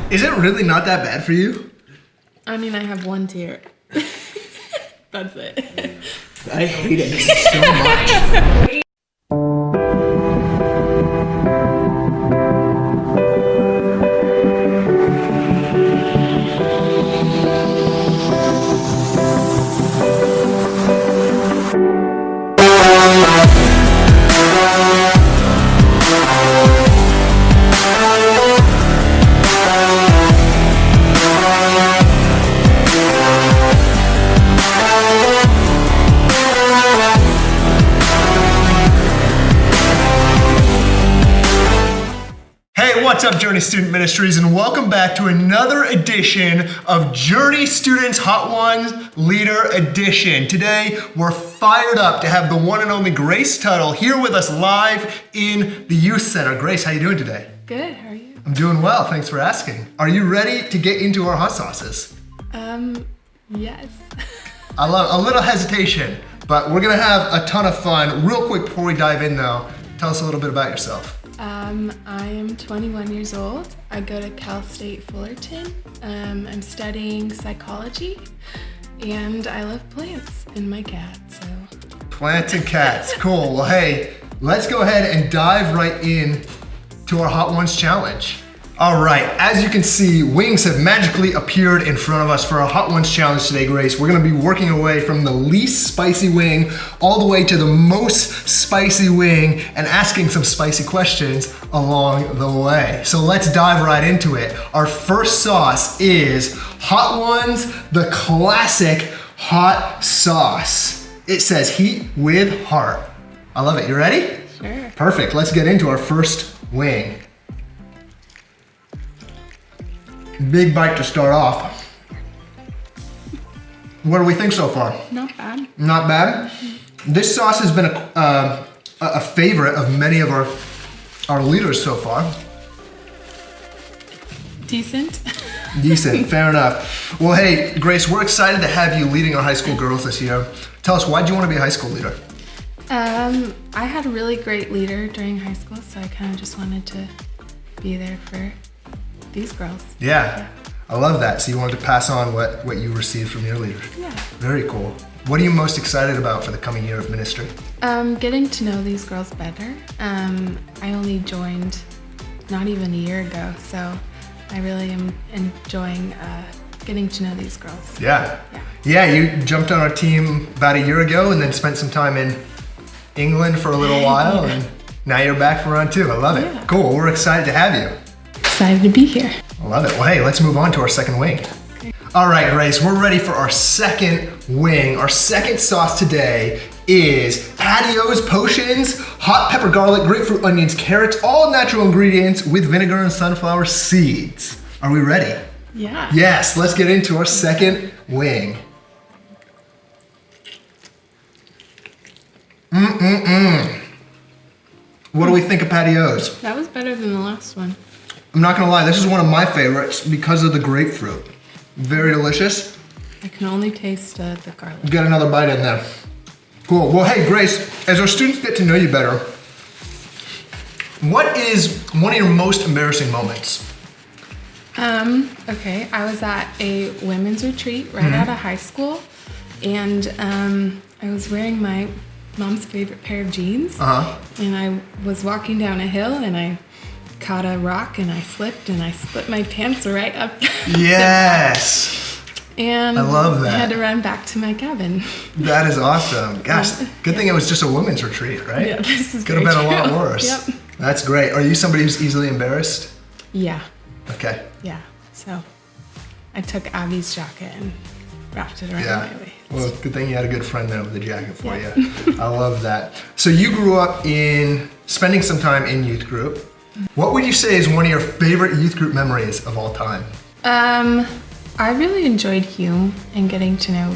Is it really not that bad for you? I mean, I have one tear. That's it. I hate it so much. What's up, Journey Student Ministries, and welcome back to another edition of Journey Students Hot Ones Leader Edition. Today, we're fired up to have the one and only Grayce Tuttle here with us live in the Youth Center. Grayce, how you doing today? Good, how are you? I'm doing well, thanks for asking. Are you ready to get into our hot sauces? Yes. I love a little hesitation, but we're gonna have a ton of fun. Real quick before we dive in though, tell us a little bit about yourself. I am 21 years old. I go to Cal State Fullerton. I'm studying psychology, and I love plants and my cat, so. Plants and cats, cool. Well, hey, let's go ahead and dive right in to our Hot Ones Challenge. All right, as you can see, wings have magically appeared in front of us for our Hot Ones Challenge today, Grayce. We're gonna be working our way from the least spicy wing all the way to the most spicy wing and asking some spicy questions along the way. So let's dive right into it. Our first sauce is Hot Ones, the classic hot sauce. It says heat with heart. I love it, you ready? Sure. Perfect, let's get into our first wing. Big bite to start off. What do we think so far? Not bad. Not bad? This sauce has been a favorite of many of our leaders so far. Decent. Decent, fair enough. Well, hey, Grayce, we're excited to have you leading our high school girls this year. Tell us, why do you want to be a high school leader? I had a really great leader during high school, so I kind of just wanted to be there for these girls. Yeah, I love that. So you wanted to pass on what you received from your leader. Yeah. Very cool. What are you most excited about for the coming year of ministry? Getting to know these girls better. I only joined not even a year ago, so I really am enjoying getting to know these girls. Yeah. You jumped on our team about a year ago and then spent some time in England for a little while, and now you're back for round two. I love it. Yeah. Cool, we're excited to have you. Excited to be here. I love it. Well, hey, let's move on to our second wing. Okay. All right, Grayce, we're ready for our second wing. Our second sauce today is patios, potions, hot pepper, garlic, grapefruit, onions, carrots, all natural ingredients with vinegar and sunflower seeds. Are we ready? Yeah. Yes, let's get into our second wing. What do we think of patios? That was better than the last one. I'm not gonna lie, this is one of my favorites because of the grapefruit. Very delicious. I can only taste the garlic. Get another bite in there. Cool, well hey Grayce, as our students get to know you better, what is one of your most embarrassing moments? Okay, I was at a women's retreat right out of high school, and I was wearing my mom's favorite pair of jeans, and I was walking down a hill and I caught a rock and I slipped and I split my pants right up. Yes. And I love that. I had to run back to my cabin. That is awesome. Gosh, good thing it was just a women's retreat, right? Yeah, this is could have been a lot true. worse. Yep. That's great. Are you somebody who's easily embarrassed? Yeah. Okay. Yeah. So I took Abby's jacket and wrapped it around my waist. Well, good thing you had a good friend there with a jacket for Yeah. you. I love that. So you grew up in spending some time in youth group. What would you say is one of your favorite youth group memories of all time? I really enjoyed Hume and getting to know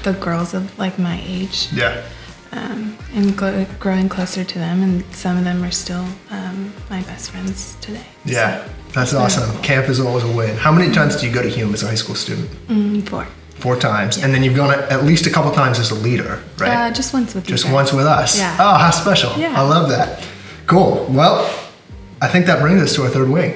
the girls of like my age. Yeah. And growing closer to them, and some of them are still my best friends today. Yeah, So, that's really awesome. cool. Camp is always a win. How many times do you go to Hume as a high school student? 4. 4 times. And then you've gone at least a couple times as a leader, right? Just once with you Just guys. once with us. Yeah. Oh, how special. Yeah. I love that. Cool. Well, I think that brings us to our third wing.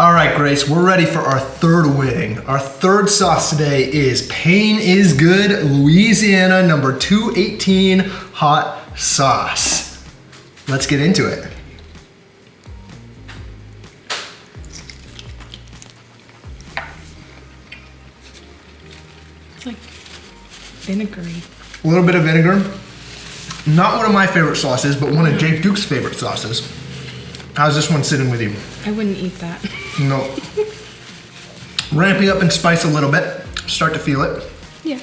All right, Grayce, we're ready for our third wing. Our third sauce today is Pain is Good Louisiana number 218 hot sauce. Let's get into it. It's like vinegary. A little bit of vinegar. Not one of my favorite sauces, but one of Jake Duke's favorite sauces. How's this one sitting with you? I wouldn't eat that. No. Ramping up in spice a little bit. Start to feel it. Yeah.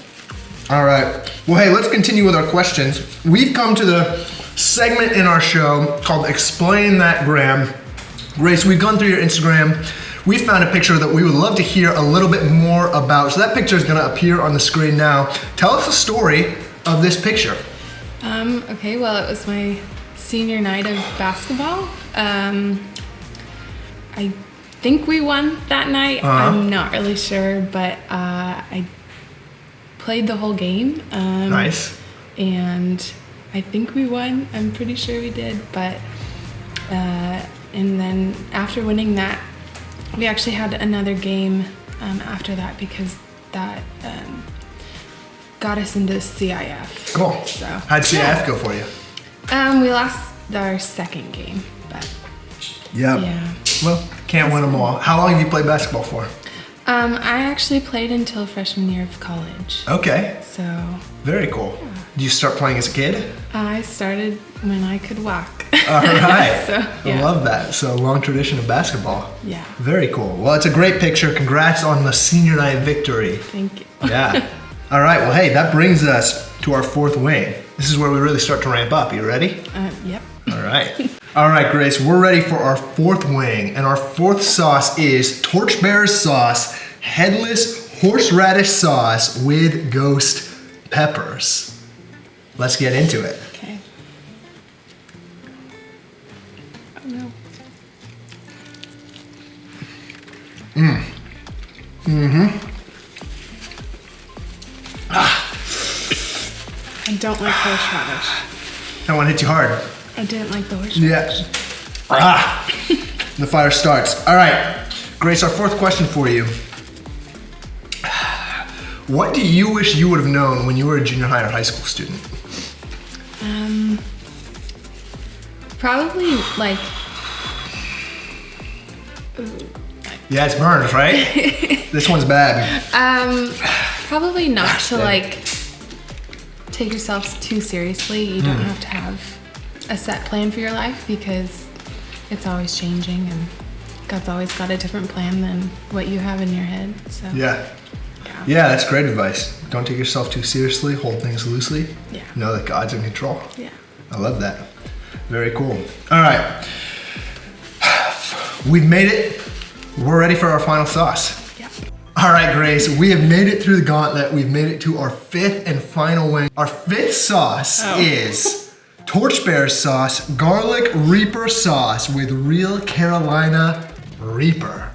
All right. Well, hey, let's continue with our questions. We've come to the segment in our show called Explain That Graham. Grayce, we've gone through your Instagram. We found a picture that we would love to hear a little bit more about. So that picture is going to appear on the screen now. Tell us the story of this picture. Okay, well, it was my senior night of basketball. I think we won that night. I'm not really sure, but I played the whole game. Nice. And I think we won. I'm pretty sure we did. But and then after winning that, we actually had another game after that because that got us into CIF. Cool. So How'd CIF go for you? We lost our second game, but Yep. yeah. Well, can't win them all. How long have you played basketball for? I actually played until freshman year of college. Okay. So Very cool. Did you start playing as a kid? I started when I could walk. All right. So, I yeah. love that. So long tradition of basketball. Yeah. Very cool. Well, it's a great picture. Congrats on the senior night victory. Thank you. Yeah. All right. Well, hey, that brings us to our fourth wing. This is where we really start to ramp up. You ready? Yep. All right. All right, Grayce, we're ready for our fourth wing. And our fourth sauce is torchbearer sauce, headless horseradish sauce with ghost peppers. Let's get into it. Okay. Oh no. I don't like horseradish. That one hit you hard. I didn't like the horseradish. Yeah. The fire starts. All right, Grayce, our fourth question for you. What do you wish you would have known when you were a junior high or high school student? Probably like. Yeah, it's burned, right? This one's bad. Probably not Gosh, to dang. like take yourself too seriously. You don't have to have a set plan for your life because it's always changing and God's always got a different plan than what you have in your head. So Yeah. Yeah, that's great advice. Don't take yourself too seriously. Hold things loosely. Yeah. Know that God's in control. Yeah. I love that. Very cool. All right. We've made it. We're ready for our final sauce. Yeah. All right, Grayce, we have made it through the gauntlet. We've made it to our fifth and final wing. Our fifth sauce is torchbearer sauce, garlic reaper sauce with real Carolina Reaper.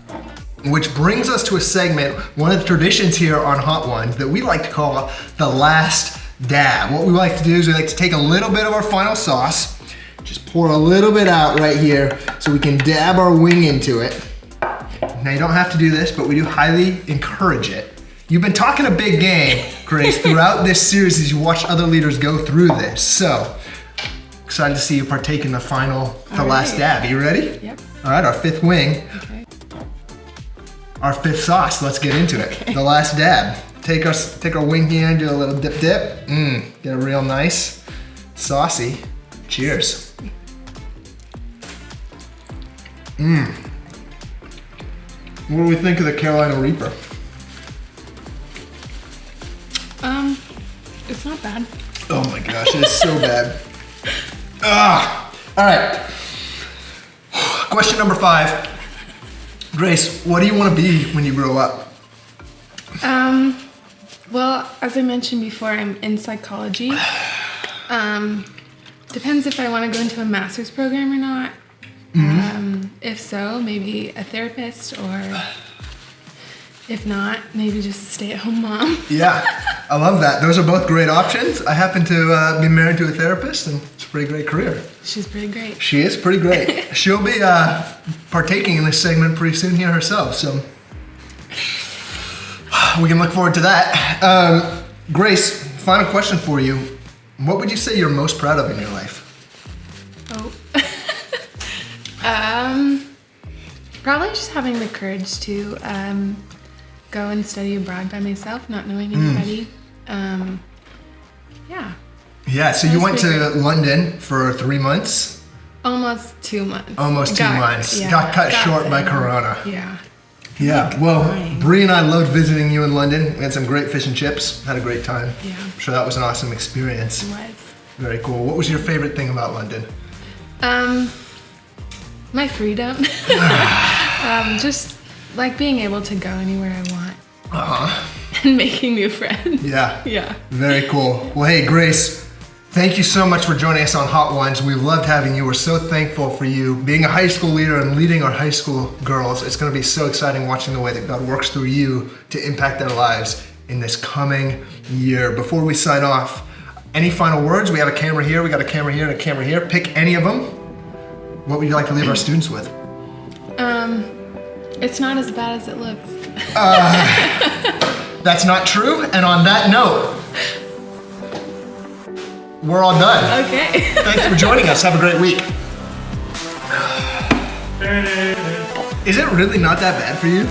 Which brings us to a segment, one of the traditions here on Hot Ones that we like to call the last dab. What we like to do is we like to take a little bit of our final sauce, just pour a little bit out right here so we can dab our wing into it. Now you don't have to do this, but we do highly encourage it. You've been talking a big game, Grayce, throughout this series as you watch other leaders go through this. So, excited to see you partake in the last dab. Are you ready? Yep. All right, our fifth wing. Okay. Our fifth sauce, let's get into it. Okay. The last dab. Take our wing here and do a little dip. Get a real nice, saucy. Cheers. What do we think of the Carolina Reaper? It's not bad. Oh my gosh, it is so bad. All right. Question number 5. Grayce, what do you want to be when you grow up? Well, as I mentioned before, I'm in psychology. Depends if I want to go into a master's program or not. If so, maybe a therapist or If not, maybe just a stay-at-home mom. Yeah, I love that. Those are both great options. I happen to be married to a therapist, and it's a pretty great career. She's pretty great. She is pretty great. She'll be partaking in this segment pretty soon here herself, so we can look forward to that. Grayce, final question for you. What would you say you're most proud of in your life? Probably just having the courage to go and study abroad by myself, not knowing anybody. Yeah. Yeah, so you went to London for 3 months? Almost 2 months. Almost 2 months. Yeah, got cut short by Corona. Yeah. Yeah, well, Bree and I loved visiting you in London. We had some great fish and chips, had a great time. Yeah. I'm sure that was an awesome experience. It was. Very cool. What was your favorite thing about London? My freedom. Just like being able to go anywhere I want. And making new friends. Yeah. Yeah. Very cool. Well, hey, Grayce, thank you so much for joining us on Hot Ones. We loved having you. We're so thankful for you being a high school leader and leading our high school girls. It's going to be so exciting watching the way that God works through you to impact their lives in this coming year. Before we sign off, any final words? We have a camera here, we got a camera here, and a camera here. Pick any of them. What would you like to leave our students with? It's not as bad as it looks. That's not true. And on that note, we're all done. Okay. Thanks for joining us. Have a great week. Is it really not that bad for you?